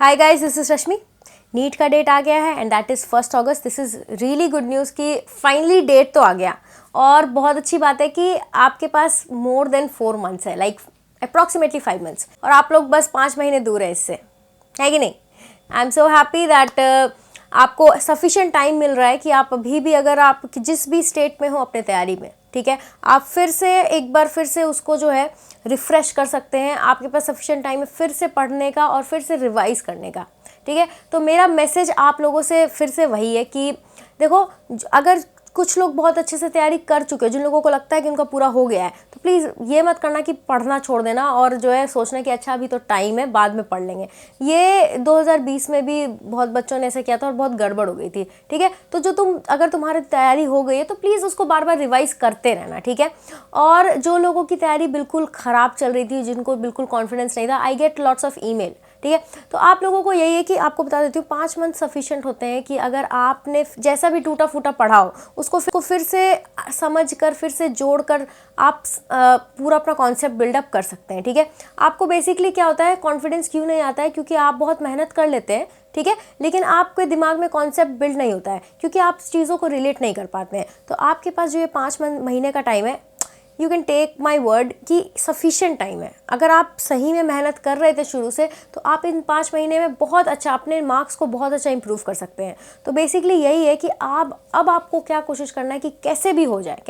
Hi guys, this is Rashmi. NEET का date आ गया है and that is 1 August. This is really good news कि फाइनली डेट तो आ गया। और बहुत अच्छी बात है कि आपके पास मोर देन 4 मंथ्स है, लाइक अप्रॉक्सीमेटली 5 मंथ्स, और आप लोग बस 5 महीने दूर है इससे, है कि नहीं। I am so happy that आपको सफिशिएंट टाइम मिल रहा है कि आप अभी भी, अगर आप जिस भी स्टेट में हो अपने तैयारी में, ठीक है, आप फिर से एक बार फिर से उसको जो है रिफ़्रेश कर सकते हैं। आपके पास सफिशिएंट टाइम है फिर से पढ़ने का और फिर से रिवाइज करने का, ठीक है। तो मेरा मैसेज आप लोगों से फिर से वही है कि देखो, अगर कुछ लोग बहुत अच्छे से तैयारी कर चुके हैं, जिन लोगों को लगता है कि उनका पूरा हो गया है, तो प्लीज़ ये मत करना कि पढ़ना छोड़ देना और जो है सोचना कि अच्छा अभी तो टाइम है, बाद में पढ़ लेंगे। ये 2020 में भी बहुत बच्चों ने ऐसा किया था और बहुत गड़बड़ हो गई थी, ठीक है। तो जो अगर तुम्हारी तैयारी हो गई है तो प्लीज़ उसको बार बार रिवाइज करते रहना, ठीक है। और जो लोगों की तैयारी बिल्कुल ख़राब चल रही थी, जिनको बिल्कुल कॉन्फिडेंस नहीं था, I get lots of email, ठीक है। तो आप लोगों को यही है कि आपको बता देती हूँ, 5 मंथ सफिशिएंट होते हैं कि अगर आपने जैसा भी टूटा फूटा पढ़ा हो उसको फिर से समझ कर, फिर से जोड़ कर आप पूरा अपना कॉन्सेप्ट बिल्डअप कर सकते हैं, ठीक है। आपको बेसिकली क्या होता है, कॉन्फिडेंस क्यों नहीं आता है, क्योंकि आप बहुत मेहनत कर लेते हैं, ठीक है, लेकिन आपके दिमाग में कॉन्सेप्ट बिल्ड नहीं होता है, क्योंकि आप चीज़ों को रिलेट नहीं कर पाते हैं। तो आपके पास जो ये 5 महीने का टाइम है, you can take my word कि सफिशिएंट टाइम है। अगर आप सही में मेहनत कर रहे थे शुरू से, तो आप इन 5 महीने में बहुत अच्छा अपने मार्क्स को बहुत अच्छा इंप्रूव कर सकते हैं। तो बेसिकली यही है कि आप अब आपको क्या कोशिश करना है कि कैसे भी हो जाए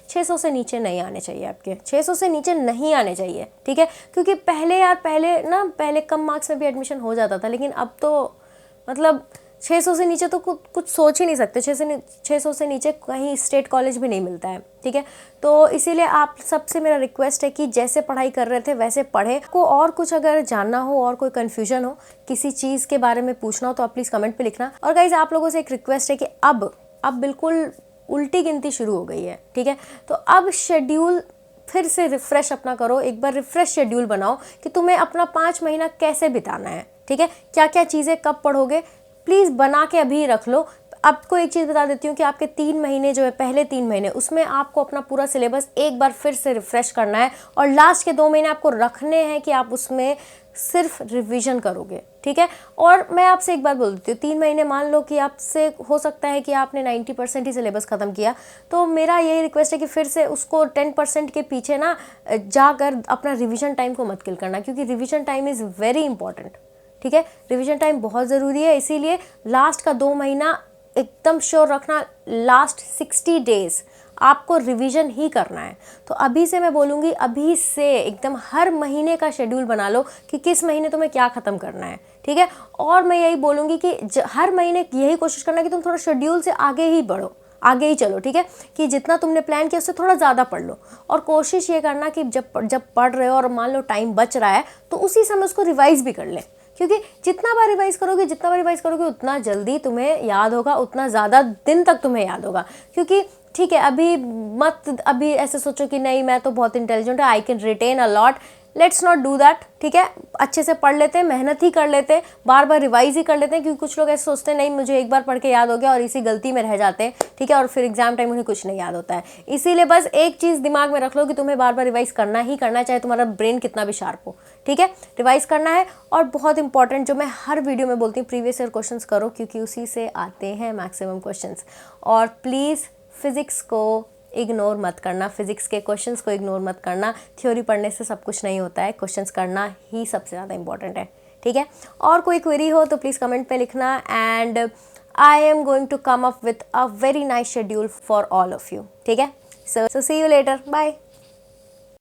600 से नीचे नहीं आने चाहिए, आपके 600 से नीचे नहीं आने चाहिए, ठीक है। क्योंकि पहले कम मार्क्स में भी एडमिशन हो जाता था, लेकिन अब तो मतलब 600 से नीचे तो कुछ सोच ही नहीं सकते। 600 से नीचे कहीं स्टेट कॉलेज भी नहीं मिलता है, ठीक है। तो इसीलिए आप सबसे मेरा रिक्वेस्ट है कि जैसे पढ़ाई कर रहे थे वैसे पढ़े। को और कुछ अगर जानना हो और कोई कन्फ्यूजन हो, किसी चीज़ के बारे में पूछना हो, तो आप प्लीज़ कमेंट पे लिखना। और गाइज, आप लोगों से एक रिक्वेस्ट है कि अब बिल्कुल उल्टी गिनती शुरू हो गई है, ठीक है। तो अब शेड्यूल फिर से रिफ़्रेश अपना करो, एक बार रिफ़्रेश शेड्यूल बनाओ कि तुम्हें अपना 5 महीना कैसे बिताना है, ठीक है। क्या क्या चीज़ें कब पढ़ोगे, प्लीज़ बना के अभी रख लो। आपको एक चीज़ बता देती हूँ कि आपके 3 महीने जो है, पहले 3 महीने, उसमें आपको अपना पूरा सिलेबस एक बार फिर से रिफ़्रेश करना है, और लास्ट के 2 महीने आपको रखने हैं कि आप उसमें सिर्फ रिवीजन करोगे, ठीक है। और मैं आपसे एक बात बोल देती हूँ, 3 महीने मान लो कि आपसे हो सकता है कि आपने 90% ही सिलेबस ख़त्म किया, तो मेरा यही रिक्वेस्ट है कि फिर से उसको 10% के पीछे ना जाकर अपना रिवीजन टाइम को मत किल करना, क्योंकि revision time is very important, ठीक है। रिवीजन टाइम बहुत ज़रूरी है। इसीलिए लास्ट का 2 महीना एकदम श्योर रखना, लास्ट 60 डेज आपको रिवीजन ही करना है। तो अभी से मैं बोलूँगी, अभी से एकदम हर महीने का शेड्यूल बना लो कि किस महीने तुम्हें क्या ख़त्म करना है, ठीक है। और मैं यही बोलूँगी कि हर महीने यही कोशिश करना कि तुम थोड़ा शेड्यूल से आगे ही बढ़ो, आगे ही चलो, ठीक है। कि जितना तुमने प्लान किया उससे थोड़ा ज़्यादा पढ़ लो, और कोशिश ये करना कि जब पढ़ रहे हो और मान लो टाइम बच रहा है, तो उसी समय उसको रिवाइज़ भी कर लें, क्योंकि जितना बार रिवाइज करोगे उतना जल्दी तुम्हें याद होगा, उतना ज़्यादा दिन तक तुम्हें याद होगा। क्योंकि ठीक है, अभी ऐसे सोचो कि नहीं, मैं तो बहुत इंटेलिजेंट है, I can retain a lot. Let's not do that, ठीक है। अच्छे से पढ़ लेते हैं, मेहनत ही कर लेते हैं, बार बार रिवाइज ही कर लेते हैं, क्योंकि कुछ लोग ऐसे सोचते हैं नहीं मुझे एक बार पढ़ के याद हो गया, और इसी गलती में रह जाते हैं, ठीक है। और फिर एग्जाम टाइम उन्हें कुछ नहीं याद होता है। इसीलिए बस एक चीज़ दिमाग में रख लो कि तुम्हें बार बार रिवाइज करना ही करना है, चाहे तुम्हारा ब्रेन कितना भी शार्प हो, ठीक है। रिवाइज करना है। और बहुत इंपॉर्टेंट, जो मैं हर वीडियो में बोलती हूँ, प्रीवियस ईयर क्वेश्चंस करो, क्योंकि उसी से आते हैं मैक्सिमम क्वेश्चंस। और प्लीज़ फिज़िक्स को इग्नोर मत करना, फिज़िक्स के क्वेश्चंस को इग्नोर मत करना। थ्योरी पढ़ने से सब कुछ नहीं होता है, क्वेश्चंस करना ही सबसे ज़्यादा इंपॉर्टेंट है, ठीक है। और कोई क्वेरी हो तो प्लीज़ कमेंट पे लिखना, and I am going to come up with a very nice schedule for all of you, ठीक है। So see you later, bye.